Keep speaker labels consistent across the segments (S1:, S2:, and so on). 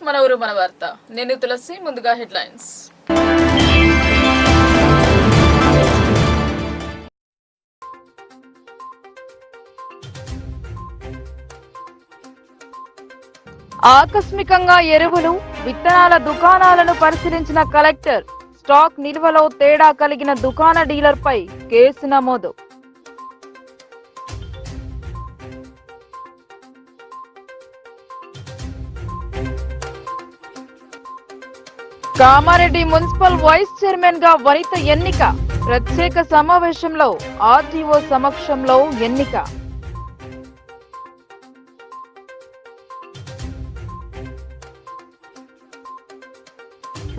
S1: మన ఊరు మన వార్త. నేను తులసి. ముందుగా హెడ్లైన్స్.
S2: ఆకస్మికంగా ఎరువులు, విత్తనాల దుకాణాలను పరిశీలించిన కలెక్టర్. స్టాక్ నిల్వలో తేడా కలిగిన దుకాణ డీలర్పై కేసు నమోదు. కామారెడ్డి మున్సిపల్ వైస్ చైర్మన్ గా వనిత ఎన్నిక. ప్రత్యేక సమావేశంలో ఆర్టీఓ సమక్షంలో ఎన్నిక.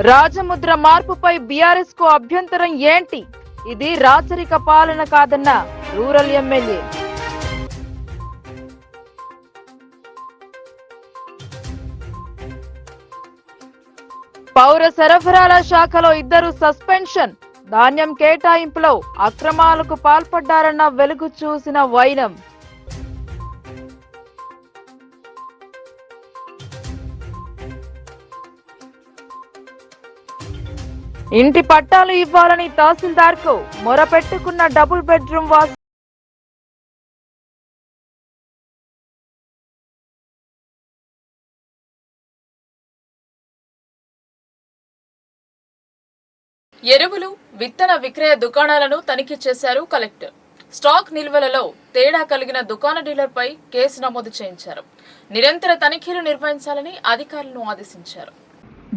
S2: రాజముద్ర మార్పుపై బీఆర్ఎస్ కు అభ్యంతరం ఏంటి? ఇది రాచరిక పాలన కాదన్న రూరల్ ఎమ్మెల్యే. పౌర సరఫరాల శాఖలో 2 సస్పెన్షన్. ధాన్యం కేటాయింపులో అక్రమాలకు పాల్పడ్డారన్న వెలుగు చూసిన వైనం. ఇంటి పట్టాలు ఇవ్వాలని తహసీల్దార్ కు మొరపెట్టుకున్న డబుల్ బెడ్రూమ్ వాసి.
S1: ఎరువులు, విత్తన విక్రయ దుకాణాలను తనిఖీ చేశారు కలెక్టర్. స్టాక్ నిల్వలలో తేడా కలిగిన దుకాణ డీలర్పై కేసు నమోదు చేయించారు. నిరంతర తనిఖీలు నిర్వహించాలని అధికారులను ఆదేశించారు.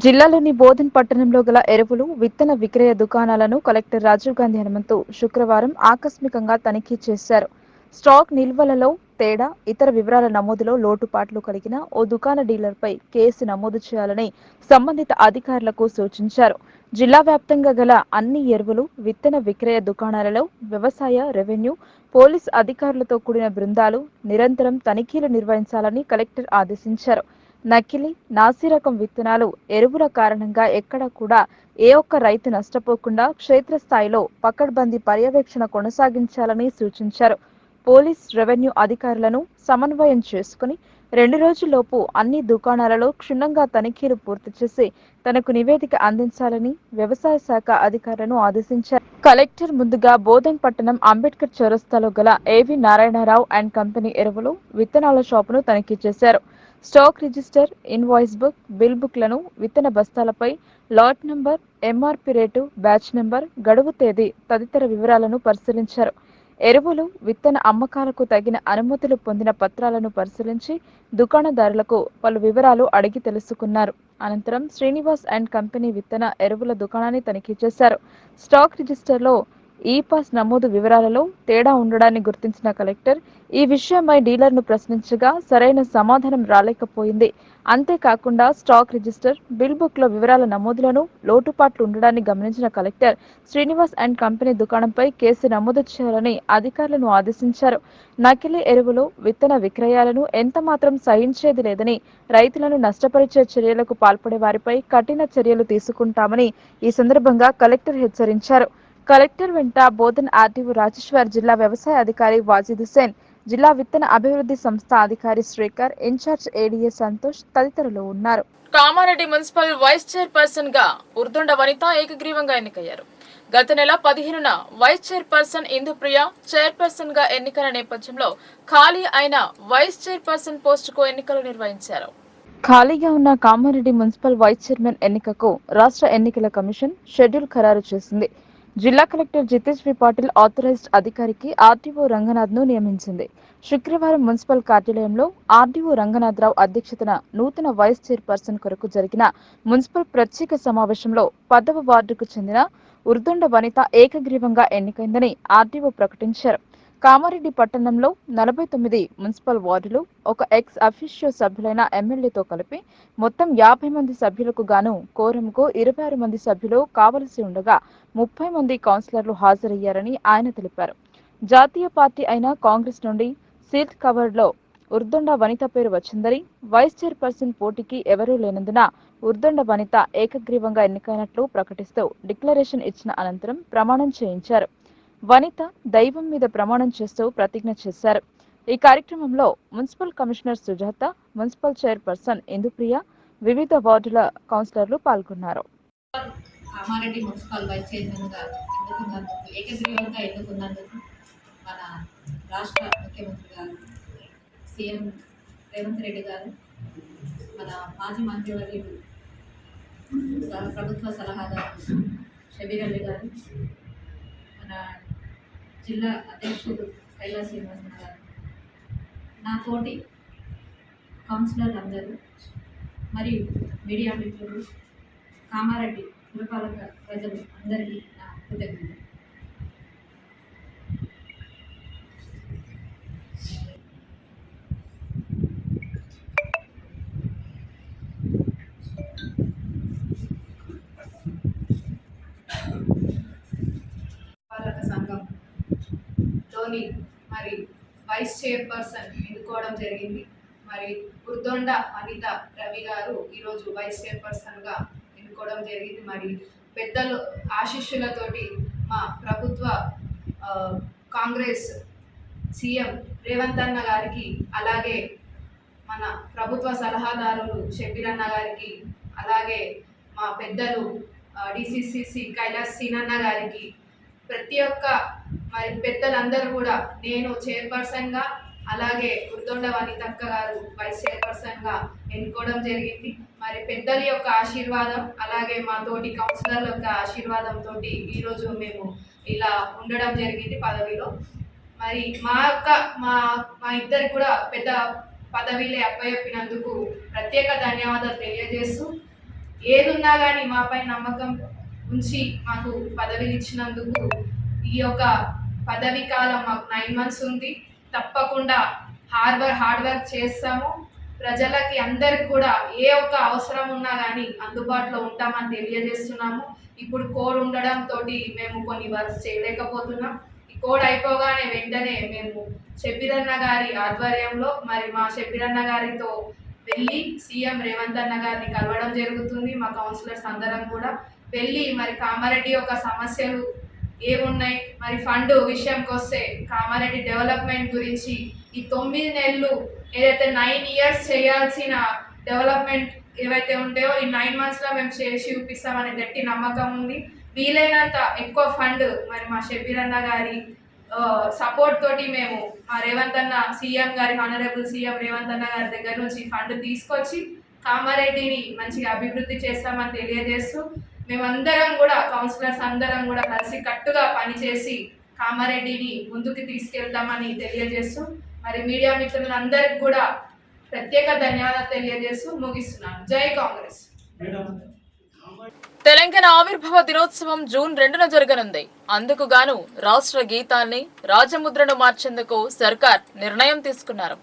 S2: జిల్లాలోని బోధన్ పట్టణంలో గల ఎరువులు, విత్తన విక్రయ దుకాణాలను కలెక్టర్ రాజీవ్ గాంధీ హనుమంతు శుక్రవారం ఆకస్మికంగా తనిఖీ చేశారు. స్టాక్ నిల్వలలో తేడా, ఇతర వివరాల నమోదులో లోటుపాట్లు కలిగిన ఓ దుకాణ డీలర్పై కేసు నమోదు చేయాలని సంబంధిత అధికారులకు సూచించారు. జిల్లా వ్యాప్తంగా గల అన్ని ఎరువులు, విత్తన విక్రయ దుకాణాలలో వ్యవసాయ, రెవెన్యూ, పోలీస్ అధికారులతో కూడిన బృందాలు నిరంతరం తనిఖీలు నిర్వహించాలని కలెక్టర్ ఆదేశించారు. నకిలీ, నాసిరకం విత్తనాలు, ఎరువుల కారణంగా ఎక్కడా కూడా ఏ ఒక్క రైతు నష్టపోకుండా క్షేత్రస్థాయిలో పకడ్బందీ పర్యవేక్షణ కొనసాగించాలని సూచించారు. పోలీస్, రెవెన్యూ అధికారులను సమన్వయం చేసుకుని 2 రోజుల్లోపు అన్ని దుకాణాలలో క్షుణ్ణంగా తనిఖీలు పూర్తి చేసి తనకు నివేదిక అందించాలని వ్యవసాయ శాఖ అధికారులను ఆదేశించారు. కలెక్టర్ ముందుగా బోధన్ పట్టణం అంబేద్కర్ చౌరస్తాలో గల ఏవి నారాయణరావు అండ్ కంపెనీ ఎరువులు, విత్తనాల షాపును తనిఖీ చేశారు. Stock register, invoice book, bill బుక్లను, విత్తన బస్తాలపై lot number, MRP rate, batch number, గడువు తేదీ తదితర వివరాలను పరిశీలించారు. ఎరువులు, విత్తన అమ్మకాలకు తగిన అనుమతులు పొందిన పత్రాలను పరిశీలించి దుకాణదారులకు పలు వివరాలు అడిగి తెలుసుకున్నారు. అనంతరం శ్రీనివాస్ అండ్ కంపెనీ విత్తన ఎరువుల దుకాణాన్ని తనిఖీ చేశారు. స్టాక్ రిజిస్టర్లో ఈ పాస్ నమోదు వివరాలలో తేడా ఉండడాన్ని గుర్తించిన కలెక్టర్ ఈ విషయమై డీలర్ను ప్రశ్నించగా సరైన సమాధానం రాలేకపోయింది. అంతేకాకుండా స్టాక్ రిజిస్టర్, బిల్ బుక్ లో వివరాల నమోదులను లోటుపాట్లు ఉండడాన్ని గమనించిన కలెక్టర్ శ్రీనివాస్ అండ్ కంపెనీ దుకాణంపై కేసు నమోదు చేయాలని అధికారులను ఆదేశించారు. నకిలీ ఎరువులు, విత్తన విక్రయాలను ఎంతమాత్రం సహించేది లేదని, రైతులను నష్టపరిచే చర్యలకు పాల్పడే వారిపై కఠిన చర్యలు తీసుకుంటామని ఈ సందర్భంగా కలెక్టర్ హెచ్చరించారు. కలెక్టర్ వెంట బోధన్ ఆర్టీఓ రాజేశ్వర్, జిల్లా వ్యవసాయ అధికారి వాజిద్ హుసేన్, జిల్లా విత్తన అభివృద్ధి సంస్థ అధికారి శ్రీకర్, ఇన్ఛార్జ్ ఏడీఏ సంతోష్ తదితరులు ఉన్నారు.
S1: కామారెడ్డి మున్సిపల్ వైస్ చైర్పర్సన్ గా ఉర్దొండ వనిత ఏకగ్రీవంగా ఎన్నికయ్యారు. గత నెల 15న వైస్ చైర్పర్సన్ ఇందుప్రియ చైర్పర్సన్ గా ఎన్నికైన నేపథ్యంలో ఖాళీ అయిన వైస్ చైర్పర్సన్ పోస్టుకు ఎన్నికలు నిర్వహించారు.
S2: ఖాళీగా ఉన్న కామారెడ్డి మున్సిపల్ వైస్ చైర్మన్ ఎన్నికకు రాష్ట్ర ఎన్నికల కమిషన్ షెడ్యూల్ ఖరారు చేసింది. జిల్లా కలెక్టర్ జితేష్ వి పాటిల్ ఆథరైజ్డ్ అధికారికి ఆర్టీఓ రంగనాథ్ ను నియమించింది. శుక్రవారం మున్సిపల్ కార్యాలయంలో ఆర్డీఓ రంగనాథరావు అధ్యక్షతన నూతన వైస్ చైర్పర్సన్ కొరకు జరిగిన మున్సిపల్ ప్రత్యేక సమావేశంలో 10వ వార్డుకు చెందిన ఉర్దొండ వనిత ఏకగ్రీవంగా ఎన్నికైందని ఆర్డీఓ ప్రకటించారు. కామారెడ్డి పట్టణంలో 49 మున్సిపల్ వార్డులు, ఒక ఎక్స్ అఫీషియో సభ్యులైన ఎమ్మెల్యేతో కలిపి మొత్తం 50 మంది సభ్యులకు గాను కోరంకు 26 మంది సభ్యులు కావలసి ఉండగా 30 మంది కౌన్సిలర్లు హాజరయ్యారని ఆయన తెలిపారు. జాతీయ పార్టీ అయిన కాంగ్రెస్ నుండి సీట్ కవర్లో ఉర్దొండ వనిత పేరు వచ్చిందని, వైస్ చైర్పర్సన్ పోటీకి ఎవరూ లేనందున ఉర్దొండ వనిత ఏకగ్రీవంగా ఎన్నికైనట్లు ప్రకటిస్తూ డిక్లరేషన్ ఇచ్చిన అనంతరం ప్రమాణం చేయించారు. వనిత దైవం మీద ప్రమాణం చేస్తూ ప్రతిజ్ఞ చేశారు. ఈ కార్యక్రమంలో municipal commissioner Sujatha, municipal chairperson Indupriya, వివిధ వార్డుల కౌన్సిలర్లు పాల్గొన్నారు.
S3: కామారెడ్డి మున్సిపల్ వైస్ చైర్మన్గా ఎన్నుకున్నందుకు, ఏకగ్రీవంగా ఎన్నుకున్నందుకు మన రాష్ట్ర ముఖ్యమంత్రి గారు సీఎం రేవంత్ రెడ్డి గారు, మన మాజీ మంత్రివర్యులు ప్రభుత్వ సలహాదారు షబీర్ అలీ గారు, మన జిల్లా అధ్యక్షుడు కైలాస్ శ్రీనివాసన్ గారు, నా తోటి కౌన్సిలర్ అందరూ మరియు మీడియా మిత్రులు, కామారెడ్డి పురపాలక ప్రజలు అందరికీ నా కృతజ్ఞతలు. పాలక సంఘంలోని మరి వైస్ చైర్పర్సన్ ఎన్నుకోవడం జరిగింది. మరి ఉర్దొండ అనిత రవి గారు ఈరోజు వైస్ చైర్పర్సన్గా ఎన్నుకోవడం జరిగింది. మరి పెద్దలు ఆశీస్సులతోటి మా ప్రభుత్వ కాంగ్రెస్ సీఎం రేవంత్ అన్న గారికి, అలాగే మన ప్రభుత్వ సలహాదారులు షబీర్ అన్న గారికి, అలాగే మా పెద్దలు డిసిసిసి కైలాస్ సీనన్న గారికి, ప్రతి ఒక్క మరి పెద్దలందరూ కూడా నేను చైర్పర్సన్గా, అలాగే ఉర్దొండ వనితక్క గారు వైస్ చైర్పర్సన్గా ఎన్నుకోవడం జరిగింది. మరి పెద్దల యొక్క ఆశీర్వాదం, అలాగే మా తోటి కౌన్సిలర్ల యొక్క ఆశీర్వాదంతో ఈరోజు మేము ఇలా ఉండడం జరిగింది పదవిలో. మరి మా ఇద్దరికి కూడా పెద్ద పదవిలే అప్పచెప్పినందుకు ప్రత్యేక ధన్యవాదాలు తెలియజేస్తూ, ఏదున్నా కానీ మాపై నమ్మకం ఉంచి మాకు పదవిలు ఇచ్చినందుకు, ఈ యొక్క పదవి కాలం మాకు 9 months ఉంది. తప్పకుండా హార్డ్ వర్క్ చేస్తాము. ప్రజలకి అందరికి కూడా ఏ ఒక్క అవసరం ఉన్నా కానీ అందుబాటులో ఉంటామని తెలియజేస్తున్నాము. ఇప్పుడు కోడ్ ఉండడంతో మేము కొన్ని వర్క్స్ చేయలేకపోతున్నాం. ఈ కోడ్ అయిపోగానే వెంటనే మేము షబీర్ అన్న గారి ఆధ్వర్యంలో మరి మా షబీర్ అన్న గారితో వెళ్ళి సీఎం రేవంత్ అన్న గారిని కలవడం జరుగుతుంది. మా కౌన్సిలర్స్ అందరం కూడా వెళ్ళి మరి కామారెడ్డి యొక్క సమస్యలు ఏమున్నాయి, మరి ఫండ్ విషయంకి వస్తే కామారెడ్డి డెవలప్మెంట్ గురించి ఈ 9 నెలలు ఏదైతే 9 years చేయాల్సిన డెవలప్మెంట్ ఏవైతే ఉంటాయో ఈ 9 monthsలో మేము చేసి చూపిస్తామనే గట్టి నమ్మకం ఉంది. వీలైనంత ఎక్కువ ఫండ్ మరి మా షబీర్ అన్న గారి సపోర్ట్ తోటి మేము మా రేవంత్ అన్న సీఎం గారి హానరబుల్ సీఎం రేవంత్ అన్న గారి దగ్గర నుంచి ఫండ్ తీసుకొచ్చి కామారెడ్డిని మంచిగా అభివృద్ధి చేస్తామని తెలియజేస్తూ, మేమందరం కూడా కౌన్సిలర్స్ అందరం కూడా కలిసి కట్టుగా పనిచేసి కామారెడ్డిని ముందుకు తీసుకెళ్తామని తెలియజేస్తూ, మరి మీడియా మిత్రులందరికీ కూడా ప్రత్యేక ధన్యవాదాలు తెలియజేస్తూ ముగిస్తున్నాను. జై కాంగ్రెస్.
S1: తెలంగాణ ఆవిర్భావ దినోత్సవం జూన్ 2న జరగనుంది. అందుకు గాను రాష్ట్ర గీతాన్ని రాజముద్రను మార్చేందుకు సర్కార్ నిర్ణయం తీసుకున్నారు.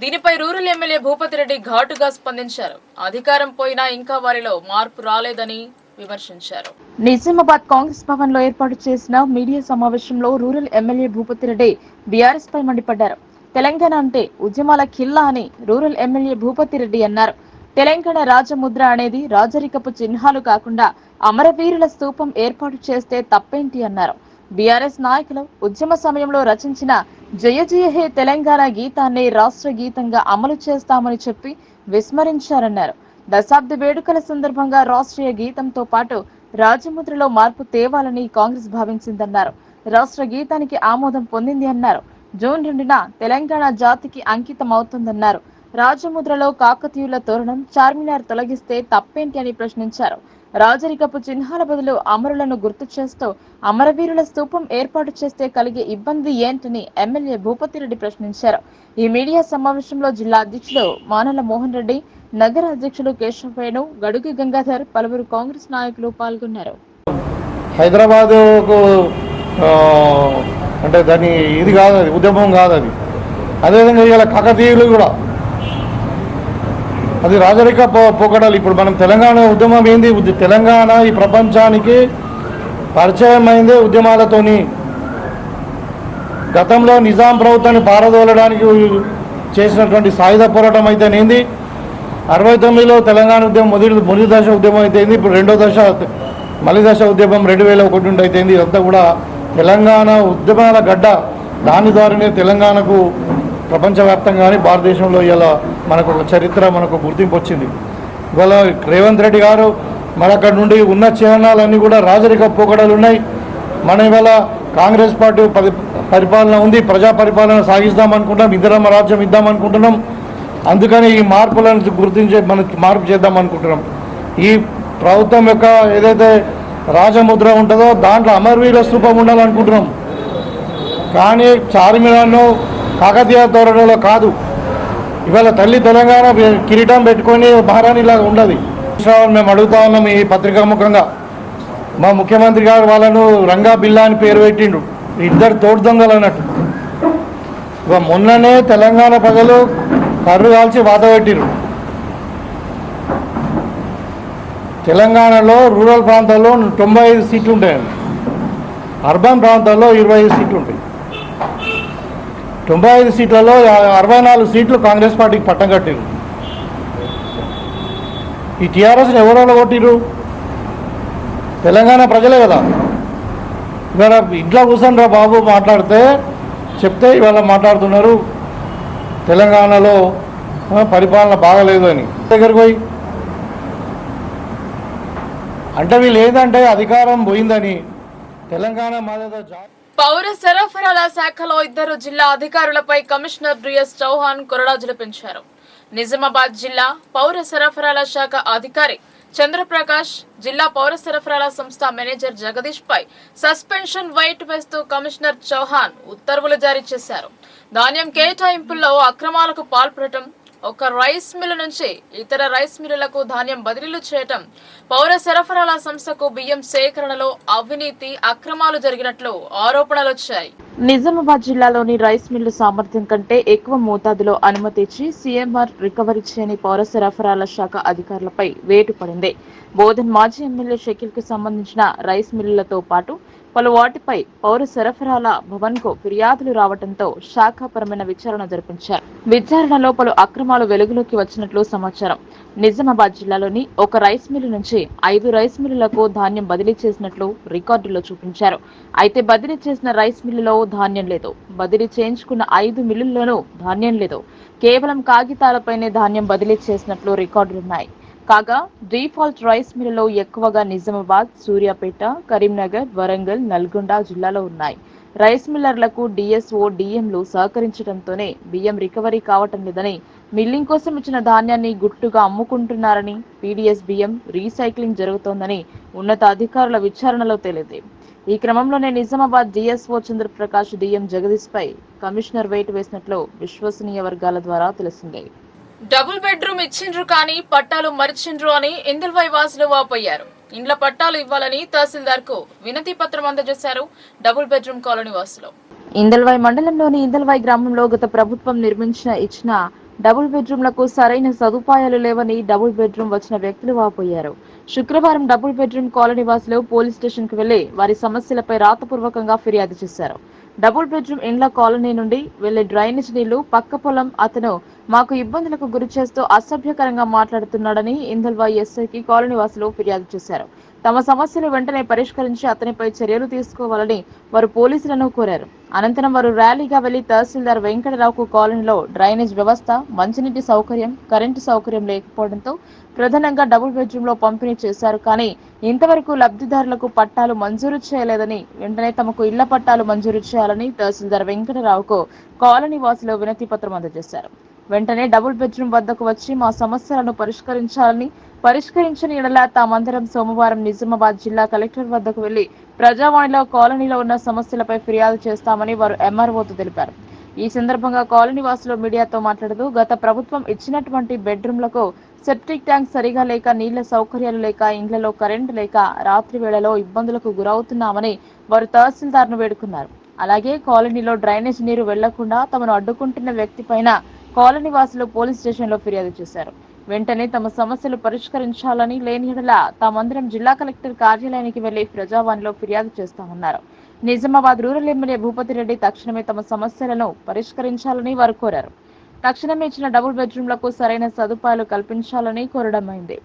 S1: దీనిపై రూరల్ ఎమ్మెల్యే భూపతిరెడ్డి ఘాటుగా స్పందించారు. అధికారం పోయినా ఇంకా వారిలో మార్పు రాలేదని విమర్శించారు.
S2: నిజామాబాద్ కాంగ్రెస్ భవన్ లో ఏర్పాటు చేసిన మీడియా సమావేశంలో రూరల్ ఎమ్మెల్యే భూపతిరెడ్డి బీఆర్ఎస్ పై మండిపడ్డారు. తెలంగాణ అంటే ఉద్యమాల ఖిల్లా అని రూరల్ ఎమ్మెల్యే భూపతిరెడ్డి అన్నారు. తెలంగాణ రాజముద్ర అనేది రాజరికపు చిహ్నాలు కాకుండా అమరవీరుల స్తూపం ఏర్పాటు చేస్తే తప్పేంటి అన్నారు. బీఆర్ఎస్ నాయకులు ఉద్యమ సమయంలో రచించిన జయ జయ హే తెలంగాణ గీతాన్ని రాష్ట్ర గీతంగా అమలు చేస్తామని చెప్పి విస్మరించారన్నారు. దశాబ్ది వేడుకల సందర్భంగా రాష్ట్రీయ గీతంతో పాటు రాజముద్రలో మార్పు తేవాలని కాంగ్రెస్ భావించిందన్నారు. రాష్ట్ర గీతానికి ఆమోదం పొందింది అన్నారు. జూన్ 2న తెలంగాణ జాతికి అంకితం అవుతుందన్నారు. రాజముద్రలో కాకతీయుల తోరణం చార్మినార్ తొలగిస్తే తప్పేంటి అని ప్రశ్నించారు. రాజరికపు చిహ్నాల బదులు అమరులను గుర్తు చేస్తూ అమరవీరుల స్తూపం ఏర్పాటు చేస్తే కలిగే ఇబ్బంది ఏంటని ఎమ్మెల్యే భూపతిరెడ్డి ప్రశ్నించారు. ఈ మీడియా సమావేశంలో జిల్లా అధ్యక్షులు మానల మోహన్ రెడ్డి, నగర అధ్యక్షులు కేశవ్ వేణు, గడుగు గంగాధర్, పలువురు కాంగ్రెస్ నాయకులు పాల్గొన్నారు.
S4: హైదరాబాద్ అంటే దాని ఇది కాదు, అది ఉద్యమం కాదు. అది అదేవిధంగా ఇలా కాకతీయులు కూడా అది రాజరిక పోకడాలు. ఇప్పుడు మనం తెలంగాణ ఉద్యమం ఏంది, తెలంగాణ ఈ ప్రపంచానికి పరిచయం అయిందే ఉద్యమాలతోని. గతంలో నిజాం ప్రభుత్వాన్ని పారదోలడానికి చేసినటువంటి సాయుధ పోరాటం అయితేనేంది, 69లో తెలంగాణ ఉద్యమం మొదటి దశ ఉద్యమం అయితేంది, ఇప్పుడు రెండో దశ మలి దశ ఉద్యమం 2001 నుండి అయితేంది. ఇదంతా కూడా తెలంగాణ ఉద్యమాల గడ్డ. దాని ద్వారానే తెలంగాణకు ప్రపంచవ్యాప్తంగానే భారతదేశంలో ఇలా మనకు చరిత్ర, మనకు గుర్తింపు వచ్చింది. ఇవాళ రేవంత్ రెడ్డి గారు మన అక్కడ నుండి ఉన్న చిహ్నాలన్నీ కూడా రాజరిక పోకడలు ఉన్నాయి. మనం ఇవాళ కాంగ్రెస్ పార్టీ పరిపాలన ఉంది, ప్రజా పరిపాలన సాగిస్తామనుకుంటున్నాం, ఇందిరమ్మ రాజ్యం ఇద్దామనుకుంటున్నాం. అందుకని ఈ మార్పులను గుర్తించే మనం మార్పు చేద్దాం అనుకుంటున్నాం. ఈ ప్రభుత్వం యొక్క ఏదైతే రాజముద్ర ఉంటుందో దాంట్లో అమరవీర స్థూపం ఉండాలనుకుంటున్నాం. కానీ చార్మినార్ను కాకతీయ ధోరణిలో కాదు. ఇవాళ తల్లి తెలంగాణ కిరీటం పెట్టుకొని మహారాణిలాగా ఉండదు. మేము అడుగుతా ఉన్నాం ఈ పత్రికాముఖంగా. మా ముఖ్యమంత్రి గారు వాళ్ళను రంగా బిల్లా అని పేరు పెట్టిండు, ఇద్దరు తోడు దొంగలు అన్నట్టు. ఇక మొన్ననే తెలంగాణ ప్రజలు కర్రు కాల్చి వాత పెట్టిరు. తెలంగాణలో రూరల్ ప్రాంతాల్లో 95 సీట్లు ఉంటాయండి, అర్బన్ ప్రాంతాల్లో 25 సీట్లు ఉంటాయి. 95 సీట్లలో 64 సీట్లు కాంగ్రెస్ పార్టీకి పట్టం కట్టిరు. ఈ టీఆర్ఎస్ని ఎవరో కొట్టిరు? తెలంగాణ ప్రజలే కదా. ఇవాళ ఇంట్లో కూర్చొని రా బాబు మాట్లాడితే చెప్తే ఇవాళ మాట్లాడుతున్నారు తెలంగాణలో పరిపాలన బాగలేదు అని. దగ్గరికి పోయి అంటే వీళ్ళు ఏంటంటే అధికారం పోయిందని తెలంగాణ మాదేదో
S1: పౌర సరఫరాల శాఖలో ఇద్దరు జిల్లా అధికారులపై కమిషనర్ డిఎస్ చౌహాన్ కొరడాజులు పెంచారు. నిజామాబాద్ జిల్లా పౌర సరఫరాల శాఖ అధికారి చంద్రప్రకాష్, జిల్లా పౌర సరఫరాల సంస్థ మేనేజర్ జగదీష్ పై సస్పెన్షన్ వైట్ వేస్తూ కమిషనర్ చౌహాన్ ఉత్తర్వులు జారీ చేశారు. ధాన్యం కేటాయింపుల్లో అక్రమాలకు పాల్పడటం, ఒక రైస్ మిల్లు నుంచి ఇతర రైస్ మిల్లులకు ధాన్యం బదిలీలు చేయటం, పౌర సరఫరాల సంస్థకు బియ్యం సేకరణలో అవినీతి అక్రమాలు జరిగినట్లు ఆరోపణలు వచ్చాయి.
S2: నిజామాబాద్ జిల్లాలోని రైస్ మిల్లు సామర్థ్యం కంటే ఎక్కువ మోతాదులో అనుమతి ఇచ్చి సీఎంఆర్ రికవరీ చేయని పౌర సరఫరాల శాఖ అధికారులపై వేటు పడింది. బోధన్ మాజీ ఎమ్మెల్యే షకీల్ కు సంబంధించిన రైస్ మిల్లులతో పాటు పలు వాటిపై పౌర సరఫరాల భవన్ కు ఫిర్యాదులు రావడంతో శాఖాపరమైన విచారణ జరిపించారు. విచారణలో పలు అక్రమాలు వెలుగులోకి వచ్చినట్లు సమాచారం. నిజామాబాద్ జిల్లాలోని ఒక రైస్ మిల్లు నుంచి 5 రైస్ మిల్లులకు ధాన్యం బదిలీ చేసినట్లు రికార్డులో చూపించారు. అయితే బదిలీ చేసిన రైస్ మిల్లులో ధాన్యం లేదు, బదిలీ చేయించుకున్న 5 మిల్లుల్లోనూ ధాన్యం లేదు, కేవలం కాగితాలపైనే ధాన్యం బదిలీ చేసినట్లు రికార్డులున్నాయి. కాగా డిఫాల్ట్ రైస్ మిల్లులో ఎక్కువగా నిజామాబాద్, సూర్యాపేట, కరీంనగర్, వరంగల్, నల్గొండ జిల్లాలో ఉన్నాయి. రైస్ మిల్లర్లకు డిఎస్ఓ, డిఎంలు సహకరించడంతోనే బియ్యం రికవరీ కావటం లేదని, మిల్లింగ్ కోసం ఇచ్చిన ధాన్యాన్ని గుట్టుగా అమ్ముకుంటున్నారని, పీడీఎస్ బియ్యం రీసైక్లింగ్ జరుగుతోందని ఉన్నత అధికారుల విచారణలో తేలింది. ఈ క్రమంలోనే నిజామాబాద్ డిఎస్ఓ చంద్రప్రకాష్, డిఎం జగదీష్ పై కమిషనర్ వేటు వేసినట్లు విశ్వసనీయ వర్గాల ద్వారా తెలిసింది.
S1: డబుల్ బెడ్రూమ్ ఇచ్చిండ్రు కానీ పట్టాలు మరిచిండ్రు అని ఇందల్వాయి వాసులు వాపోయారు. ఇండ్ల పట్టాలు ఇవ్వాలని తహసీల్దార్ కు వినతి పత్రం అందజేశారు డబుల్ బెడ్రూమ్ కాలనీ వాసులు.
S2: ఇందల్వాయి మండలంలోని ఇందల్వాయి గ్రామంలో గత ప్రభుత్వం ఇచ్చిన డబుల్ బెడ్రూమ్లకు సరైన సదుపాయాలు లేవని డబుల్ బెడ్రూమ్ వచ్చిన వ్యక్తులు వాపోయారు. శుక్రవారం డబుల్ బెడ్రూమ్ కాలనీ వాసులు పోలీస్ స్టేషన్ కు వెళ్లి వారి సమస్యలపై రాతపూర్వకంగా ఫిర్యాదు చేశారు. డబుల్ బెడ్రూమ్ ఇండ్ల కాలనీ నుండి వెళ్లే డ్రైనేజ్ నీళ్లు పక్క పొలం అతను మాకు ఇబ్బందులకు గురి చేస్తూ అసభ్యకరంగా మాట్లాడుతున్నాడని ఇందల్వాయి ఎస్ఐకి కాలనీ వాసులు ఫిర్యాదు చేశారు. తమ సమస్యలు వెంటనే పరిష్కరించి అతనిపై చర్యలు తీసుకోవాలని వారు పోలీసులను కోరారు. అనంతరం వారు ర్యాలీగా వెళ్లి తహసీల్దార్ వెంకటరావుకు కాలనీలో డ్రైనేజ్ వ్యవస్థ, మంచినీటి సౌకర్యం, కరెంటు సౌకర్యం లేకపోవడంతో ప్రధానంగా డబుల్ బెడ్రూమ్ లో పంపిణీ చేశారు. కానీ ఇంతవరకు లబ్ధిదారులకు పట్టాలు మంజూరు చేయలేదని, వెంటనే తమకు ఇళ్ల పట్టాలు మంజూరు చేయాలని తహసీల్దార్ వెంకటరావుకు కాలనీ వాసులు వినతి పత్రం అందజేశారు. వెంటనే డబుల్ బెడ్రూమ్ వద్దకు వచ్చి మా సమస్యలను పరిష్కరించాలని, పరిష్కరించని ఎడల తామందరం సోమవారం నిజామాబాద్ జిల్లా కలెక్టర్ వద్దకు వెళ్లి ప్రజావాణిలో కాలనీలో ఉన్న సమస్యలపై ఫిర్యాదు చేస్తామని వారు ఎంఆర్ఓతో తెలిపారు. ఈ సందర్భంగా కాలనీ వాసులు మీడియాతో మాట్లాడుతూ గత ప్రభుత్వం ఇచ్చినటువంటి బెడ్రూమ్లకు సెప్టిక్ ట్యాంక్ సరిగా లేక, నీళ్ల సౌకర్యాలు లేక, ఇండ్లలో కరెంటు లేక రాత్రి వేళలో ఇబ్బందులకు గురవుతున్నామని వారు తహసీల్దార్ను వేడుకున్నారు. అలాగే కాలనీలో డ్రైనేజ్ నీరు వెళ్లకుండా తమను అడ్డుకుంటున్న వ్యక్తి పైన కాలనీ వాసులు పోలీస్ స్టేషన్లో ఫిర్యాదు చేశారు. వెంటనే తమ సమస్యలు పరిష్కరించాలని, లేని యెడల తామందరం జిల్లా కలెక్టర్ కార్యాలయానికి వెళ్లి ప్రజావాణిలో ఫిర్యాదు చేస్తామన్నారు. నిజామాబాద్ రూరల్ ఎమ్మెల్యే భూపతి రెడ్డి తక్షణమే తమ సమస్యలను పరిష్కరించాలని వారు కోరారు. తక్షణమే ఇచ్చిన డబుల్ బెడ్రూమ్లకు సరైన సదుపాయాలు కల్పించాలని కోరడమైంది.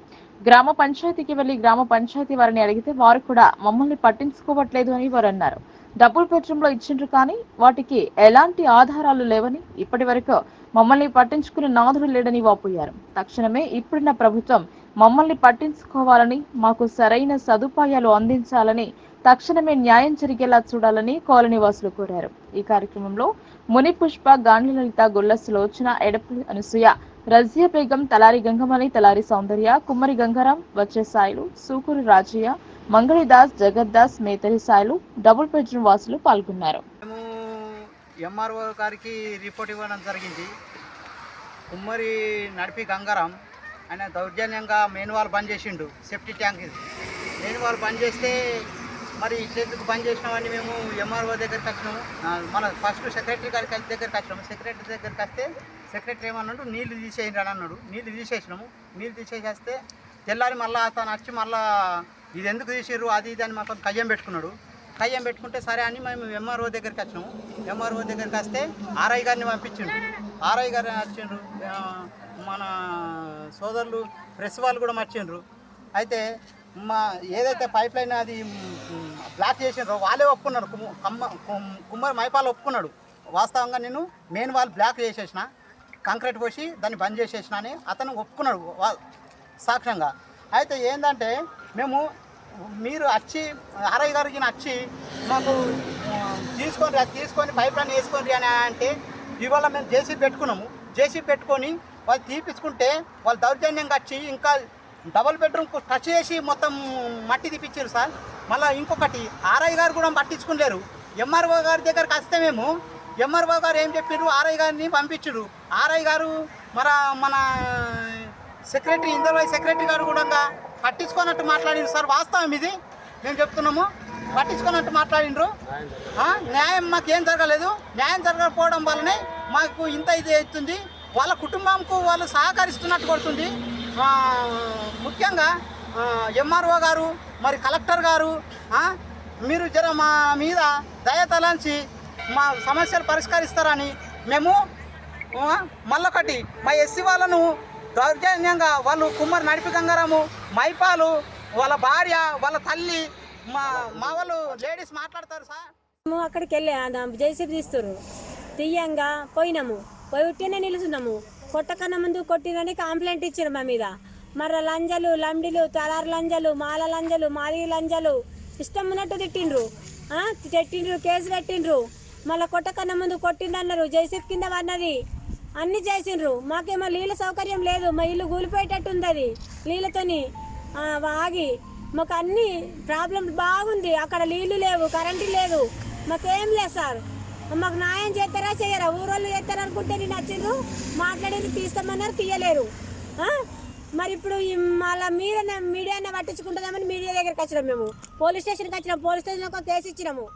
S2: గ్రామ పంచాయతీకి వెళ్లి గ్రామ పంచాయతీ వారిని అడిగితే వారు కూడా మమ్మల్ని పట్టించుకోవట్లేదు అని వారు అన్నారు. డబుల్ బెడ్రూమ్ లో ఇచ్చిండ్రు కానీ వాటికి ఎలాంటి ఆధారాలు లేవని, ఇప్పటి వరకు మమ్మల్ని పట్టించుకునే నాదుడు లేడని వాపోయారు. తక్షణమే ఇప్పుడున్న ప్రభుత్వం మమ్మల్ని పట్టించుకోవాలని, మాకు సరైన సదుపాయాలు అందించాలని, తక్షణమే న్యాయం జరిగేలా చూడాలని కాలనీ వాసులు కోరారు. ఈ కార్యక్రమంలో ముని పుష్ప, గాండ్ల లలిత, గొల్ల సులోచన, ఎడపల్లి అనసూయ, రజియా బేగం, తలారి గంగమణి, తలారి సౌందర్య, కుమ్మరి గంగారాం, వచ్చే సాయిలు, సూకూరు రాజయ్య, మంగళిదాస్, జగద్దాస్, మేతరి సాయిలు, డబుల్ బెడ్రూమ్ వాసులు పాల్గొన్నారు.
S5: ఎంఆర్ఓ గారికి రిపోర్ట్ ఇవ్వడం జరిగింది. కుమ్మరి నడిపి గంగారాం ఆయన దౌర్జన్యంగా మెయిన్ వాల్ బంద్ చేసిండు. సేఫ్టీ ట్యాంక్ మెయిన్ వాల్ బంద్ చేస్తే మరి ఇట్లెందుకు బంద్ చేసినామని మేము ఎంఆర్ఓ దగ్గరికి వచ్చినాము. మన ఫస్ట్ సెక్రటరీ గారి దగ్గరికి వచ్చినాము. సెక్రటరీ దగ్గరికి వస్తే సెక్రటరీ ఏమన్నాడు, నీళ్లు తీసేయండి అని అన్నాడు. నీళ్లు తీసేసినాము. నీళ్ళు తీసేసేస్తే తెల్లారి మళ్ళీ అతను వచ్చి మళ్ళీ ఇది ఎందుకు తీసిర్రు అది ఇది అని మాకు కయ్యం పెట్టుకున్నాడు. కయ్యం పెట్టుకుంటే సరే అని మేము ఎంఆర్ఓ దగ్గరికి వచ్చినాము. ఎంఆర్ఓ దగ్గరికి వస్తే ఆర్ఐ గారిని పంపించిండు. ఆర్ఐ గారిని వచ్చిండ్రు. మన సోదరులు ప్రెస్ వాళ్ళు కూడా వచ్చిండ్రు. అయితే మా ఏదైతే పైప్ లైన్ అది బ్లాక్ చేసిండ్రో వాళ్ళే ఒప్పుకున్నారు. కుమ్మరి మైపాలు ఒప్పుకున్నాడు. వాస్తవంగా నేను మెయిన్ వాల్ బ్లాక్ చేసేసిన, కాంక్రీట్ పోసి దాన్ని బంద్ చేసేసిన అని అతను ఒప్పుకున్నాడు సాక్ష్యంగా. అయితే ఏంటంటే మేము మీరు వచ్చి ఆర్ఐ గారికి వచ్చి మాకు తీసుకొని పైప్ లైన్ వేసుకొని అని అంటే ఇవాళ మేము జేసీబీ పెట్టుకున్నాము. జేసీబీ పెట్టుకొని వాళ్ళు తీపించుకుంటే వాళ్ళు దౌర్జన్యంగా వచ్చి ఇంకా డబుల్ బెడ్రూమ్కు టచ్ చేసి మొత్తం మట్టి తీపిచ్చారు సార్. మళ్ళీ ఇంకొకటి ఆర్ఐ గారు కూడా పట్టించుకోలేరు. ఎంఆర్ఓ గారి దగ్గరికి వస్తే మేము ఎంఆర్ఓ గారు ఏం చెప్పారు, ఆర్ఐ గారిని పంపించారు. ఆర్ఐ గారు మన సెక్రటరీ ఇందర్వై సెక్రటరీ గారు కూడా పట్టించుకోనట్టు మాట్లాడిండ్రు సార్. వాస్తవం ఇది మేము చెప్తున్నాము. పట్టించుకోనట్టు మాట్లాడిండ్రు. న్యాయం మాకు ఏం జరగలేదు. న్యాయం జరగకపోవడం వల్లనే మాకు ఇంత ఇది అవుతుంది. వాళ్ళ కుటుంబంకు వాళ్ళు సహకరిస్తున్నట్టు కొడుతుంది. ముఖ్యంగా ఎంఆర్ఓ గారు మరి కలెక్టర్ గారు మీరు జర మా మీద దయతలంచి మా సమస్యలు పరిష్కరిస్తారని మేము మళ్ళొకటి మా ఎస్సీ వాళ్ళను దౌర్జన్యంగా వాళ్ళు కుమ్మరి నడిపి గంగారాము, మైపాలు, వాళ్ళ భార్య, వాళ్ళ తల్లి, మా వాళ్ళు లేడీస్ మాట్లాడతారు సార్.
S6: మేము అక్కడికి వెళ్ళి జేసీబీ తీస్తారు. తీయంగా పోయినాము. పోయి ఉట్టినే నిలుచున్నాము. కొట్టకన్నా ముందు కొట్టినని కంప్లైంట్ ఇచ్చారు మా మీద. మరి లంజలు, లంబిలు, తలారు లంజలు, మాల లంజలు, మాది లంజలు ఇష్టం ఉన్నట్టు తిట్టిండ్రు. కేసు పెట్టిండ్రు. మళ్ళీ కొట్టకన్నా ముందు కొట్టిండన్నారు. జేసీబీ కింద పడినది అన్నీ చేసిండ్రు. మాకేమో నీళ్ళ సౌకర్యం లేదు. మా ఇల్లు కూలిపోయేటట్టు ఉంది. అది నీళ్ళతోని ఆగి మాకు అన్ని ప్రాబ్లం బాగుంది. అక్కడ నీళ్లు లేవు, కరెంటు లేదు, మాకేం లేదు సార్. మాకు న్యాయం చేస్తారా చేయరా? ఊరోళ్ళు చేస్తారా అనుకుంటే నేను వచ్చిండ్రు, మాట్లాడి తీస్తామన్నారు, తీయలేరు. మరి ఇప్పుడు మళ్ళీ మీడియానే పట్టించుకుంటుందామని మీడియా దగ్గరికి వచ్చినాం. మేము పోలీస్ స్టేషన్కి వచ్చినాం. పోలీస్ స్టేషన్ ఒక కేసు ఇచ్చినాము.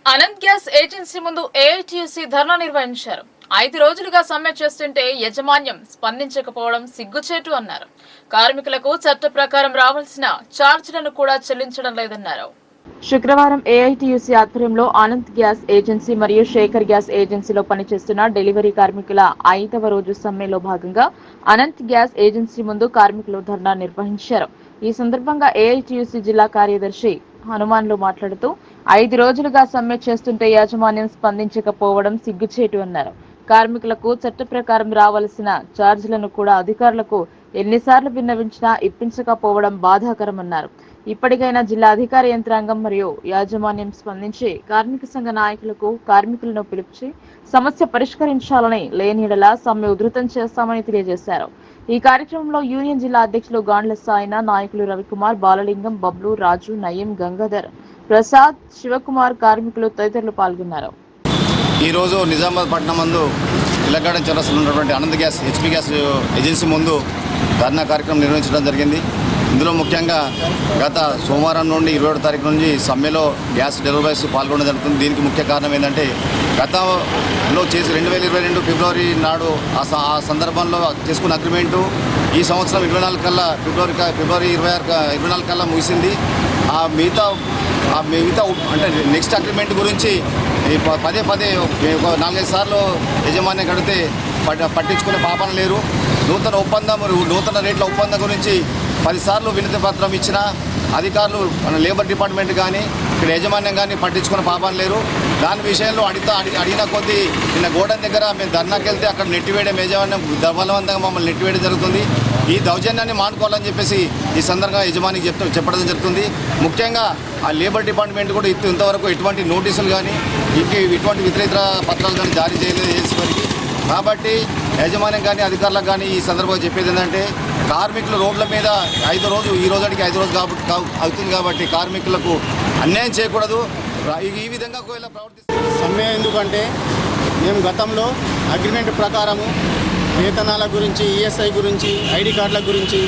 S1: అనంత్ గ్యాస్ ఏజెన్సీ ముందు ఏఐటీయూసీ ధర్నా నిర్వహించారు. 5 రోజులుగా సమ్మె చేస్తుంటే యాజమాన్యం స్పందించకపోవడం సిగ్గుచేటు అన్నారు. కార్మికులకు చట్ట ప్రకారం రావాల్సిన ఛార్జీలను కూడా చెల్లించడం లేదన్నారు.
S2: శుక్రవారం ఏఐటీయూసీ ఆధ్వర్యంలో అనంత్ గ్యాస్ ఏజెన్సీ మరియు శేఖర్ గ్యాస్ ఏజెన్సీలో పనిచేస్తున్న డెలివరీ కార్మికుల 5వ రోజు సమ్మెలో భాగంగా అనంత్ గ్యాస్ ఏజెన్సీ ముందు కార్మికులు ధర్నా నిర్వహించారు. ఈ సందర్భంగా ఏఐటీయూసీ జిల్లా కార్యదర్శి హనుమాన్లు మాట్లాడుతూ 5 రోజులుగా సమ్మె చేస్తుంటే యాజమాన్యం స్పందించకపోవడం సిగ్గుచేటు అన్నారు. కార్మికులకు చట్ట ప్రకారం రావాల్సిన ఛార్జీలను కూడా అధికారులకు ఎన్నిసార్లు విన్నవించినా ఇప్పించకపోవడం బాధాకరమన్నారు. ఇప్పటికైనా జిల్లా అధికార యంత్రాంగం మరియు యాజమాన్యం స్పందించి కార్మిక సంఘ నాయకులకు కార్మికులను పిలిపించి సమస్య పరిష్కరించాలని, లేని యెడల సమ్మె ఉధృతం చేస్తామని తెలియజేశారు. ఈ కార్యక్రమంలో యూనియన్ జిల్లా అధ్యక్షులు గాండ్ల సాయిన, నాయకులు రవికుమార్, బాలలింగం, బబ్లు, రాజు, నయీం, గంగాధర్, ప్రసాద్, శివకుమార్, కార్మికులు తదితరులు పాల్గొన్నారు.
S7: ఈరోజు నిజామాబాద్ పట్టణం ముందు ఇలగాడం చౌరస్తాలో ఉన్నటువంటి Anant gas HP gas agency ముందు ధర్నా కార్యక్రమం నిర్వహించడం జరిగింది. ఇందులో ముఖ్యంగా గత సోమవారం నుండి 27వ తారీఖు నుంచి సమ్మెలో గ్యాస్ డెలివరీస్ పాల్గొనడం జరుగుతుంది. దీనికి ముఖ్య కారణం ఏంటంటే గతంలో చేసి 2022 ఫిబ్రవరి నాడు ఆ సందర్భంలో చేసుకున్న అగ్రిమెంటు ఈ సంవత్సరం 24 కల్లా ఫిబ్రవరి 24 కల్లా ముగిసింది. ఆ మిగతా అంటే నెక్స్ట్ అగ్రిమెంట్ గురించి పదే 4-5 సార్లు యజమాని కడితే పట్టించుకునే పాపన లేరు. నూతన ఒప్పందం నూతన రేట్ల ఒప్పందం గురించి 10 సార్లు వినతి పత్రం ఇచ్చిన అధికారులు మన లేబర్ డిపార్ట్మెంట్ కానీ ఇక్కడ యాజమాన్యం కానీ పట్టించుకున్న పాపన లేరు. దాని విషయంలో అడిగిన కొద్దీ నిన్న గోడౌన్ దగ్గర మేము ధర్నాకి వెళ్తే అక్కడ నెట్టివేయడం యాజమాన్యం బలవంతంగా మమ్మల్ని నెట్టివేయడం జరుగుతుంది. ఈ దౌర్జన్యాన్ని మానుకోవాలని చెప్పేసి ఈ సందర్భంగా యజమానికి చెప్పడం జరుగుతుంది. ముఖ్యంగా ఆ లేబర్ డిపార్ట్మెంట్ కూడా ఇంతవరకు ఎటువంటి నోటీసులు కానీ ఇటువంటి ఇతర పత్రాలు కానీ జారీ చేయలేదు చేసేవారికి. కాబట్టి యాజమాన్యం కానీ అధికారులకు కానీ ఈ సందర్భంగా చెప్పేది ఏంటంటే కార్మికులు రోడ్ల మీద ఈ రోజుకి 5 రోజులు అవుతుంది కాబట్టి కార్మికులకు అన్యాయం చేయకూడదు. ఈ విధంగా ఒకవేళ ప్రవర్తిస్తే
S5: సమ్మె ఎందుకంటే మేము గతంలో అగ్రిమెంట్ ప్రకారము వేతనాల గురించి, ఈఎస్ఐ గురించి, ఐడి కార్డుల గురించి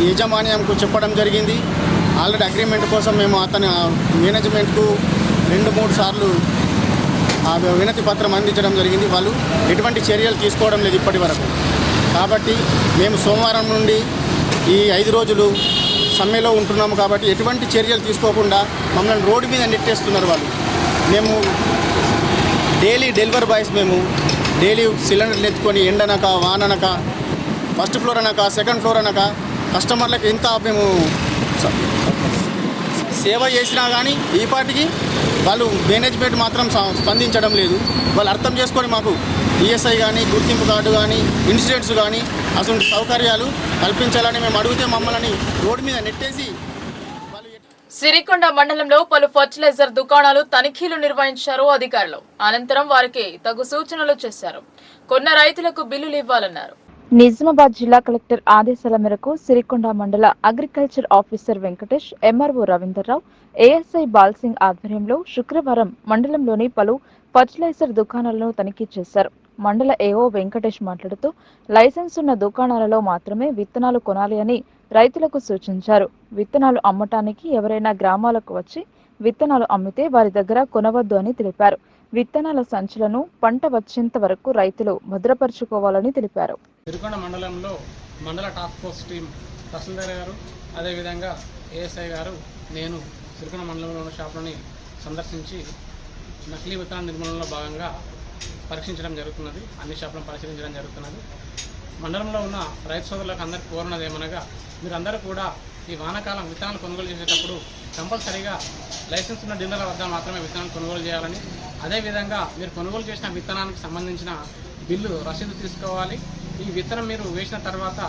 S5: యాజమాన్యంకు చెప్పడం జరిగింది. ఆల్రెడీ అగ్రిమెంట్ కోసం మేము అతని మేనేజ్మెంట్కు 2-3 సార్లు ఆ వినతి పత్రం అందించడం జరిగింది. వాళ్ళు ఎటువంటి చర్యలు తీసుకోవడం లేదు ఇప్పటి వరకు. కాబట్టి మేము సోమవారం నుండి ఈ 5 రోజులు సమ్మెలో ఉంటున్నాము. కాబట్టి ఎటువంటి చర్యలు తీసుకోకుండా మమ్మల్ని రోడ్డు మీద నెట్టేస్తున్నారు వాళ్ళు. మేము డైలీ డెలివరీ బాయ్స్, మేము డైలీ సిలిండర్లు ఎత్తుకొని ఎండనక వాననక ఫస్ట్ ఫ్లోర్ అనక సెకండ్ ఫ్లోర్ అనక కస్టమర్లకు ఎంత మేము సేవ చేసినా కానీ ఈ పాటికి వాళ్ళు మేనేజ్మెంట్ మాత్రం స్పందించడం లేదు. వాళ్ళు అర్థం చేసుకొని మాకు ఈఎస్ఐ కానీ, గుర్తింపు కార్డు కానీ, ఇన్సూరెన్స్ కానీ అసలు సౌకర్యాలు కల్పించాలని మేము అడిగితే మమ్మల్ని రోడ్డు మీద నెట్టేసి
S1: సిరికొండ మండలంలో పలు ఫర్టిలైజర్ దుకాణాలు తనిఖీలు నిర్వహించారు అధికారులు. అనంతరం వారికి తగు సూచనలు చేశారు. కొన్న రైతులకు బిల్లులు ఇవ్వాలన్నారు.
S2: నిజామాబాద్ జిల్లా కలెక్టర్ ఆదేశాల మేరకు సిరికొండ మండల agriculture officer Venkatesh, MRO Ravinderrao, ASI Balsingh ఆధ్వర్యంలో శుక్రవారం మండలంలోని పలు ఫర్టిలైజర్ దుకాణాలను తనిఖీ చేశారు. మండల ఏఓ వెంకటేష్ మాట్లాడుతూ లైసెన్స్ ఉన్న దుకాణాలలో మాత్రమే విత్తనాలు కొనాలి అని రైతులకు సూచించారు. విత్తనాలు అమ్మటానికి ఎవరైనా గ్రామాలకు వచ్చి విత్తనాలు అమ్మితే వారి దగ్గర కొనవద్దు అని తెలిపారు. విత్తనాల సంచులను పంట వచ్చేంత వరకు రైతులు భద్రపరుచుకోవాలని తెలిపారు.
S8: సిరికొండ మండలంలో మండల టాస్క్ ఫోర్స్ టీం తహసీల్దార్ గారు, అదేవిధంగా ఏఎస్ఐ గారు, నేను సిరికొండ మండలంలో ఉన్న షాపులని సందర్శించి నకిలీ విత్తనాల నిర్మూలనలో భాగంగా పరీక్షించడం జరుగుతున్నది. అన్ని షాపులను పరిశీలించడం జరుగుతున్నది. మండలంలో ఉన్న రైతు సోదరులకు అందరికీ కోరినది ఏమనగా, మీరందరూ కూడా ఈ వానాకాలం విత్తనాలు కొనుగోలు చేసేటప్పుడు కంపల్సరీగా లైసెన్స్ ఉన్న డీలర్ల వద్ద మాత్రమే విత్తనాలు కొనుగోలు చేయాలని, అదేవిధంగా మీరు కొనుగోలు చేసిన విత్తనానికి సంబంధించిన బిల్లు రసీదు తీసుకోవాలి. ఈ విత్తనం మీరు వేసిన తర్వాత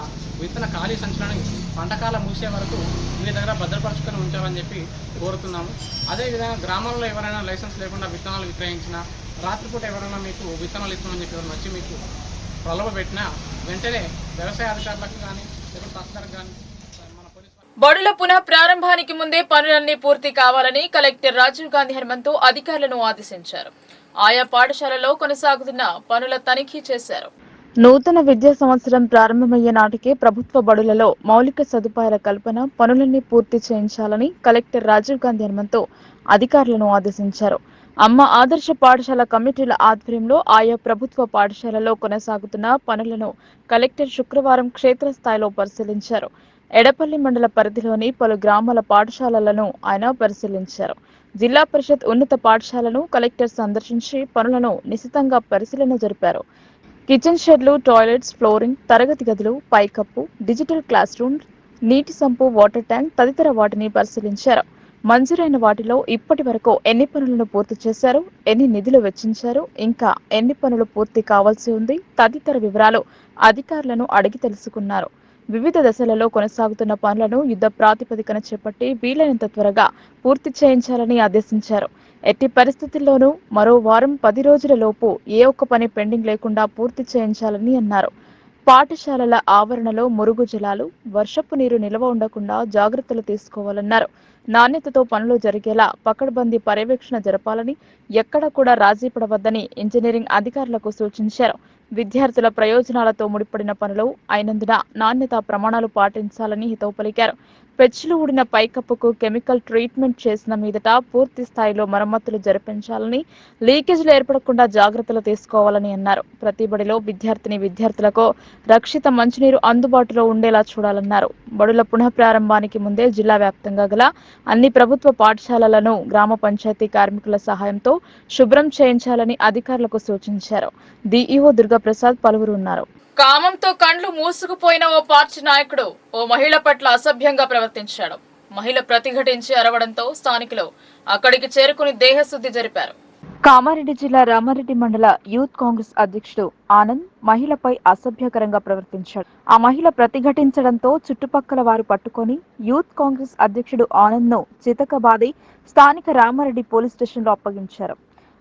S8: విత్తన ఖాళీ సంచులను పంటకాలం ముగిసే వరకు మీ దగ్గర భద్రపరుచుకొని ఉంచాలని చెప్పి కోరుతున్నాము. అదేవిధంగా గ్రామాల్లో ఎవరైనా లైసెన్స్ లేకుండా విత్తనాలు విక్రయించినా, రాత్రిపూట ఎవరైనా మీకు విత్తనాలు ఇస్తామని చెప్పి ఎవరైనా వచ్చి మీకు ప్రలోభ పెట్టినా వెంటనే వ్యవసాయ అధికారులకు కానీ లేకపోతే తహసీల్దార్కి కానీ
S1: బడుల పునః ప్రారంభానికి ముందే పనులన్నీ పూర్తి కావాలని కలెక్టర్ రాజీవ్ గాంధీ హనుమంతు అధికారులను ఆదేశించారు. ఆయా పాఠశాలలో కొనసాగుతున్న పనుల తనిఖీ చేశారు.
S2: నూతన విద్యా సంవత్సరం ప్రారంభమయ్యే నాటికే ప్రభుత్వ బడులలో మౌలిక సదుపాయాల కల్పన పనులన్నీ పూర్తి చేయించాలని కలెక్టర్ రాజీవ్ గాంధీ హనుమంతు అధికారులను ఆదేశించారు. అమ్మ ఆదర్శ పాఠశాల కమిటీల ఆధ్వర్యంలో ఆయా ప్రభుత్వ పాఠశాలలో కొనసాగుతున్న పనులను కలెక్టర్ శుక్రవారం క్షేత్రస్థాయిలో పరిశీలించారు. ఎడపల్లి మండల పరిధిలోని పలు గ్రామాల పాఠశాలలను ఆయన పరిశీలించారు. జిల్లా పరిషత్ ఉన్నత పాఠశాలను కలెక్టర్ సందర్శించి పనులను నిశితంగా పరిశీలన జరిపారు. కిచెన్ షెడ్లు, టాయిలెట్స్, ఫ్లోరింగ్, తరగతి గదులు, పైకప్పు, డిజిటల్ క్లాస్ రూమ్, నీటి సంపు, వాటర్ ట్యాంక్ తదితర వాటిని పరిశీలించారు. మంజూరైన వాటిలో ఇప్పటి వరకు ఎన్ని పనులను పూర్తి చేశారు, ఎన్ని నిధులు వెచ్చించారు, ఇంకా ఎన్ని పనులు పూర్తి కావాల్సి ఉంది తదితర వివరాలు అధికారులను అడిగి తెలుసుకున్నారు. వివిధ దశలలో కొనసాగుతున్న పనులను యుద్ధ ప్రాతిపదికన చేపట్టి వీలైనంత త్వరగా పూర్తి చేయించాలని ఆదేశించారు. ఎట్టి పరిస్థితుల్లోనూ మరో వారం 10 రోజుల లోపు ఏ ఒక్క పని పెండింగ్ లేకుండా పూర్తి చేయించాలని అన్నారు. పాఠశాలల ఆవరణలో మురుగు జలాలు, వర్షపు నీరు నిల్వ ఉండకుండా జాగ్రత్తలు తీసుకోవాలన్నారు. నాణ్యతతో పనులు జరిగేలా పకడ్బందీ పర్యవేక్షణ జరపాలని, ఎక్కడ కూడా రాజీ పడవద్దని ఇంజనీరింగ్ అధికారులకు సూచించారు. విద్యార్థుల ప్రయోజనాలతో ముడిపడిన పనులు అయినందున నాణ్యతా ప్రమాణాలు పాటించాలని హితవు పలికారు. పెచ్చులు ఊడిన పైకప్పుకు కెమికల్ ట్రీట్మెంట్ చేసిన మీదట పూర్తి స్థాయిలో మరమ్మతులు జరిపించాలని, లీకేజీలు ఏర్పడకుండా జాగ్రత్తలు తీసుకోవాలని అన్నారు. ప్రతి బడిలో విద్యార్థులకు రక్షిత మంచినీరు అందుబాటులో ఉండేలా చూడాలన్నారు. బడుల పునః ప్రారంభానికి ముందే జిల్లా వ్యాప్తంగా గల అన్ని ప్రభుత్వ పాఠశాలలను గ్రామ పంచాయతీ కార్మికుల సహాయంతో శుభ్రం చేయించాలని అధికారులకు సూచించారు. డిఈఓ దుర్గాప్రసాద్ పలువురు ఉన్నారు.
S1: కామంతో కండ్లు మూసుకుపోయిన ఓ పార్టీ నాయకుడు ఓ మహిళ పట్ల అసభ్యంగా ప్రవర్తించాడు. మహిళ ప్రతిఘటించి అరవడంతో స్థానికులు అక్కడికి చేరుకుని దేహశుద్ధి జరిపారు.
S2: కామారెడ్డి జిల్లా రామారెడ్డి మండల యూత్ కాంగ్రెస్ అధ్యక్షుడు ఆనంద్ మహిళపై అసభ్యకరంగా ప్రవర్తించాడు. ఆ మహిళ ప్రతిఘటించడంతో చుట్టుపక్కల వారు పట్టుకొని యూత్ కాంగ్రెస్ అధ్యక్షుడు ఆనంద్ ను చితకబాది స్థానిక రామారెడ్డి పోలీస్ స్టేషన్ లో అప్పగించారు.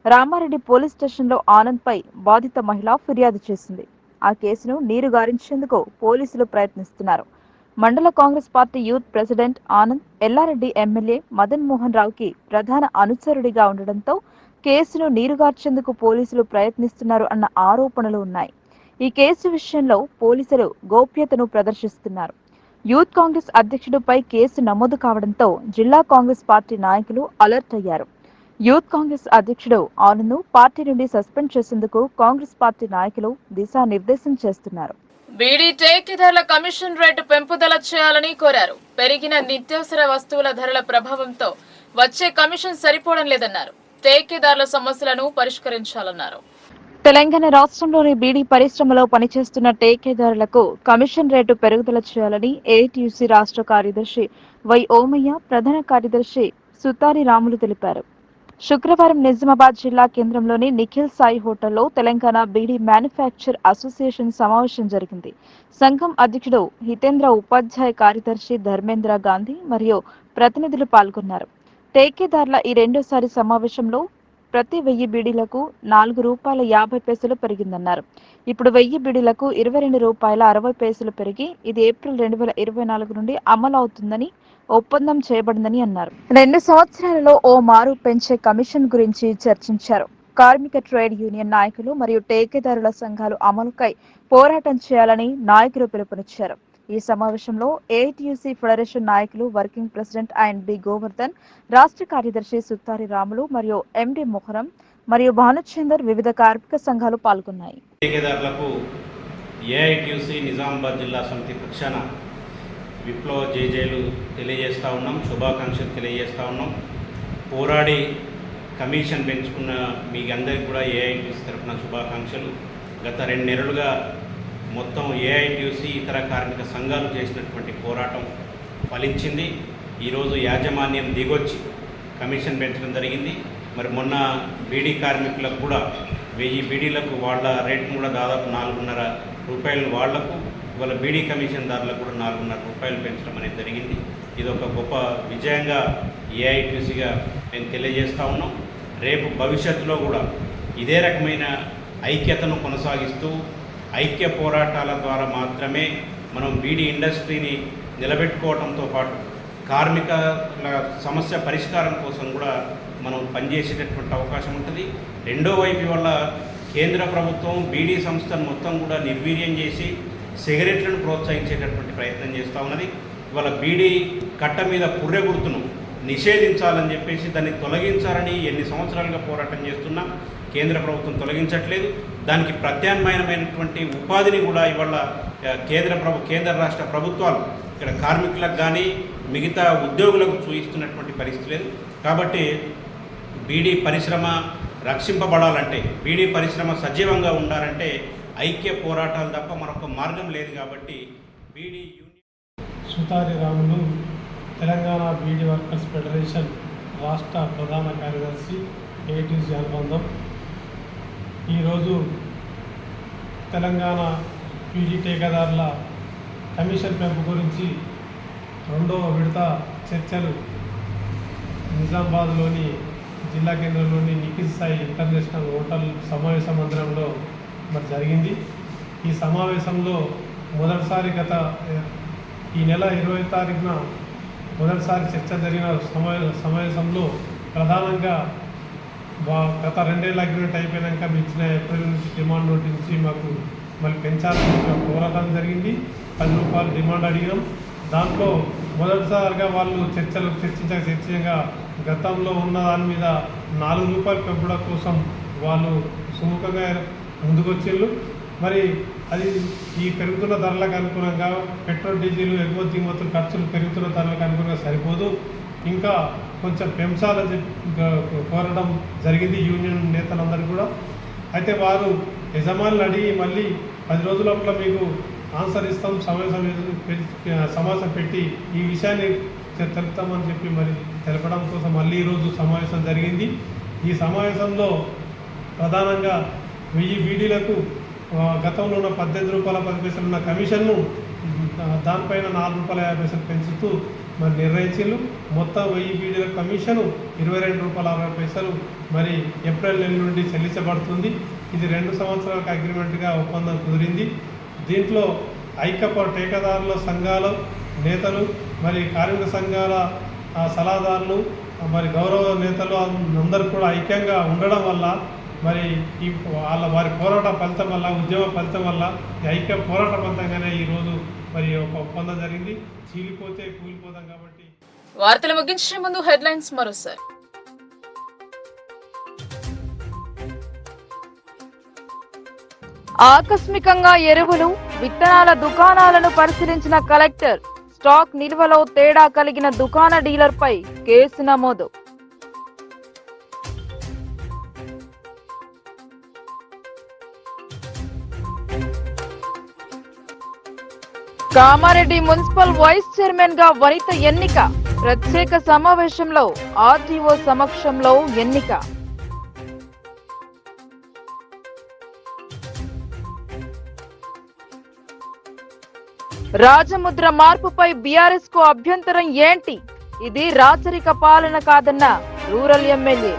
S2: రామారెడ్డి పోలీస్ స్టేషన్ లో ఆనంద్ పై బాధిత మహిళ ఫిర్యాదు చేసింది. ఆ కేసును నీరుగారించేందుకు పోలీసులు ప్రయత్నిస్తున్నారు. మండల Congress party youth president Anand Yellareddy MLA Madan Mohan రావుకి ప్రధాన అనుచరుడిగా ఉండడంతో కేసును నీరుగార్చేందుకు పోలీసులు ప్రయత్నిస్తున్నారు అన్న ఆరోపణలు ఉన్నాయి. ఈ కేసు విషయంలో పోలీసులు గోప్యతను ప్రదర్శిస్తున్నారు. యూత్ కాంగ్రెస్ అధ్యక్షుడిపై కేసు నమోదు కావడంతో జిల్లా కాంగ్రెస్ పార్టీ నాయకులు అలర్ట్ అయ్యారు. యూత్ కాంగ్రెస్ అధ్యక్షుడు ఆనంద్ పార్టీ నుండి సస్పెండ్ చేసేందుకు కాంగ్రెస్ పార్టీ నాయకులు దిశానిర్దేశం చేస్తున్నారు.
S1: బీడీ టేకేదారుల కమిషన్ రేటు పెంపుదల చేయాలని కోరారు. పెరిగిన నిత్యావసర వస్తువుల ధరల ప్రభావంతో వచ్చే కమిషన్ సరిపోవడం లేదన్నారు. టేకేదారుల సమస్యలను పరిష్కరించాలన్నారు.
S2: తెలంగాణ రాష్ట్రంలోని బీడీ పరిశ్రమలో పనిచేస్తున్న టేకేదారులకు కమిషన్ రేటు పెరుగుదల చేయాలని ఏఐటీయూసీ రాష్ట్ర కార్యదర్శి వై ఓమయ్య, ప్రధాన కార్యదర్శి సుతారి రాములు తెలిపారు. శుక్రవారం నిజామాబాద్ జిల్లా కేంద్రంలోని నిఖిల్ సాయి హోటల్లో తెలంగాణ బీడీ మ్యానుఫ్యాక్చర్ అసోసియేషన్ సమావేశం జరిగింది. సంఘం అధ్యక్షుడు హితేంద్ర, ఉపాధ్యాయ కార్యదర్శి ధర్మేంద్ర గాంధీ మరియు ప్రతినిధులు పాల్గొన్నారు. టేకేదారుల ఈ రెండోసారి సమావేశంలో ప్రతి 1000 బీడీలకు ₹4.50 పెరిగిందన్నారు. ఇప్పుడు 1000 బీడీలకు ₹22.60 పెరిగి ఇది ఏప్రిల్ 2024 నుండి అమలు అవుతుందని ఒప్పందం చేయబడిందని అన్నారు. 2 సంవత్సరాలలో ఓ మారు పెంచే కమిషన్ గురించి చర్చించారు. కార్మిక ట్రేడ్ యూనియన్ నాయకులు మరియు టేకేదారుల సంఘాలు అమలుకై పోరాటం చేయాలని నాయకులు పిలుపునిచ్చారు. ఈ సమావేశంలో ఏఐటీయూసీ ఫెడరేషన్ నాయకులు, working president and B Govardhan, రాష్ట్ర కార్యదర్శి సుత్తారి రాములు మరియు ఎండి మొహరం మరియు భానుచందర్, వివిధ కార్మిక సంఘాలు పాల్గొన్నాయి.
S9: టేకేదారులకు ఏఐటీయూసీ నిజామాబాద్ జిల్లా సమితి పక్షాన విప్లవ జేజేలు తెలియజేస్తూ ఉన్నాం, శుభాకాంక్షలు తెలియజేస్తూ ఉన్నాం. పోరాడి కమిషన్ పెంచుకున్న మీకు అందరికీ కూడా ఏఐటీయూసీ తరఫున శుభాకాంక్షలు. గత 2 నెలలుగా మొత్తం ఏఐటీయూసీ ఇతర కార్మిక సంఘాలు చేసినటువంటి పోరాటం ఫలించింది. ఈరోజు యాజమాన్యం దిగొచ్చి కమిషన్ పెంచడం జరిగింది. మరి మొన్న బీడీ కార్మికులకు కూడా 1000 బీడీలకు వాళ్ళ రేటు కూడా దాదాపు ₹4.5 వాళ్లకు, ఇవాళ బీడీ కమిషన్దారులకు కూడా ₹4.5 పెంచడం అనేది జరిగింది. ఇది ఒక గొప్ప విజయంగా ఏఐటీయూసీగా మేము తెలియజేస్తూ ఉన్నాం. రేపు భవిష్యత్తులో కూడా ఇదే రకమైన ఐక్యతను కొనసాగిస్తూ ఐక్య పోరాటాల ద్వారా మాత్రమే మనం బీడీ ఇండస్ట్రీని నిలబెట్టుకోవడంతో పాటు కార్మికుల సమస్య పరిష్కారం కోసం కూడా మనం పనిచేసేటటువంటి అవకాశం ఉంటుంది. రెండో వైపు వల్ల కేంద్ర ప్రభుత్వం బీడీ సంస్థను మొత్తం కూడా నిర్వీర్యం చేసి సిగరెట్లను ప్రోత్సహించేటటువంటి ప్రయత్నం చేస్తూ ఉన్నది. ఇవాళ బీడీ కట్ట మీద పుర్రె గుర్తును నిషేధించాలని చెప్పేసి దాన్ని తొలగించాలని ఎన్ని సంవత్సరాలుగా పోరాటం చేస్తున్నా కేంద్ర ప్రభుత్వం తొలగించట్లేదు. దానికి ప్రత్యామ్నాయమైనటువంటి ఉపాధిని కూడా ఇవాళ కేంద్ర రాష్ట్ర ప్రభుత్వాలు ఇక్కడ కార్మికులకు కానీ మిగతా ఉద్యోగులకు చూయిస్తున్నటువంటి పరిస్థితి లేదు. కాబట్టి బీడీ పరిశ్రమ రక్షింపబడాలంటే, బీడీ పరిశ్రమ సజీవంగా ఉండాలంటే ఐక్య పోరాటాలు తప్ప మరొక మార్గం లేదు. కాబట్టి బీడీ
S10: సుతారి రాములు, తెలంగాణ బీడీ వర్కర్స్ ఫెడరేషన్ రాష్ట్ర ప్రధాన కార్యదర్శి, ఏఐటీయూసీ అనుబంధం. ఈరోజు తెలంగాణ బీడీ టేకేదారుల కమిషన్ పెంపు గురించి 2వ విడత చర్చలు నిజామాబాద్లోని జిల్లా కేంద్రంలోని నిఖిల్ సాయి ఇంటర్నేషనల్ హోటల్ సమావేశ మందిరంలో మరి జరిగింది. ఈ సమావేశంలో మొదటిసారి ఈ నెల 20వ తారీఖున మొదటిసారి చర్చ జరిగిన సమావేశంలో ప్రధానంగా గత 2 ఏళ్ళ అగ్రిమెంట్ అయిపోయాక ఇచ్చిన ఏప్రిల్ నుంచి డిమాండ్ నోటీస్ మాకు మళ్ళీ పెంచాలని పోరాటం జరిగింది. ₹10 డిమాండ్ అడిగాం. దాంట్లో మొదటిసారిగా వాళ్ళు చర్చించగా గతంలో ఉన్న దాని మీద ₹4 పెంపడం కోసం వాళ్ళు సుముఖంగా ముందుకొచ్చిండ్రు. మరి అది ఈ పెరుగుతున్న ధరలకు అనుగుణంగా పెట్రోల్, డీజిల్ ఎగుమతి దిగుమతులు ఖర్చులు పెరుగుతున్న ధరలకు అనుగుణంగా సరిపోదు, ఇంకా కొంచెం పెంచాలని కోరడం జరిగింది యూనియన్ నేతలందరూ కూడా. అయితే వారు యజమానులు అడిగి మళ్ళీ 10 రోజుల లోపల మీకు ఆన్సర్ ఇస్తాం, సమావేశం పెట్టి ఈ విషయాన్ని తెలుపుతామని చెప్పి మరి తెలపడం కోసం మళ్ళీ ఈరోజు సమావేశం జరిగింది. ఈ సమావేశంలో ప్రధానంగా 1000 బీడీలకు గతంలో ఉన్న 18 రూపాయల 10 పైసలు ఉన్న కమిషన్ను దానిపైన 4 రూపాయల 50 పైసలు పెంచుతూ మరి నిర్ణయించారు. మొత్తం 1000 బీడీల కమిషను 22 రూపాయల 60 పైసలు మరి ఏప్రిల్ నెల నుండి చెల్లించబడుతుంది. ఇది 2 సంవత్సరాలకు అగ్రిమెంట్గా ఒప్పందం కుదిరింది. దీంట్లో టేకాదారుల సంఘాల నేతలు మరి కార్మిక సంఘాల సలహాదారులు మరి గౌరవ నేతలు అందరూ కూడా ఐక్యంగా ఉండడం వల్ల మరి వారి పోరాట ఫలితం వల్ల ఉద్యమ ఫలితం వల్ల ఐక్య పోరాట ఫలితంగానే ఈరోజు మరి ఒక ఒప్పందం జరిగింది. చీలిపోతే కూలిపోతాం కాబట్టి.
S1: వార్తలు ముగించే ముందు హెడ్లైన్స్ మరోసారి.
S2: ఆకస్మికంగా ఎరువులు, విత్తనాల దుకాణాలను పరిశీలించిన కలెక్టర్. స్టాక్ నిల్వలో తేడా కలిగిన దుకాణ డీలర్పై కేసు నమోదు. కామారెడ్డి మున్సిపల్ వైస్ చైర్మన్ గా వనిత ఎన్నిక. ప్రత్యేక సమావేశంలో ఆర్టీఓ సమక్షంలో ఎన్నిక. రాజముద్ర మార్పుపై బీఆర్ఎస్ కు అభ్యంతరం ఏంటి? ఇది రాచరిక పాలన కాదన్న రూరల్ ఎమ్మెల్యే.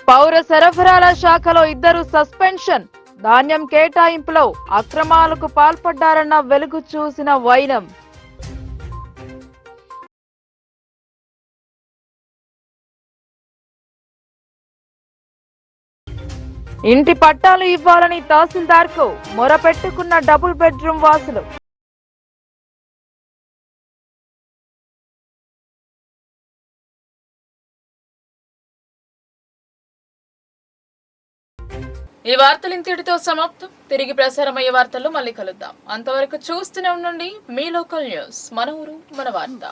S2: పౌర సరఫరాల శాఖలో 2 సస్పెన్షన్. ధాన్యం కేటాయింపులో అక్రమాలకు పాల్పడ్డారన్న వెలుగు చూసిన వైనం. ఇంటి పట్టాలు ఇవ్వాలని తహసీల్దార్కు మొరపెట్టుకున్న డబుల్ బెడ్రూమ్ వాసులు.
S1: ఈ వార్తలు ఇంతటితో సమాప్తం. తిరిగి ప్రసారమయ్యే వార్తల్లో మళ్ళీ కలుద్దాం. అంతవరకు చూస్తూనే ఉండండి మీ లోకల్ న్యూస్. మన ఊరు మన వార్త.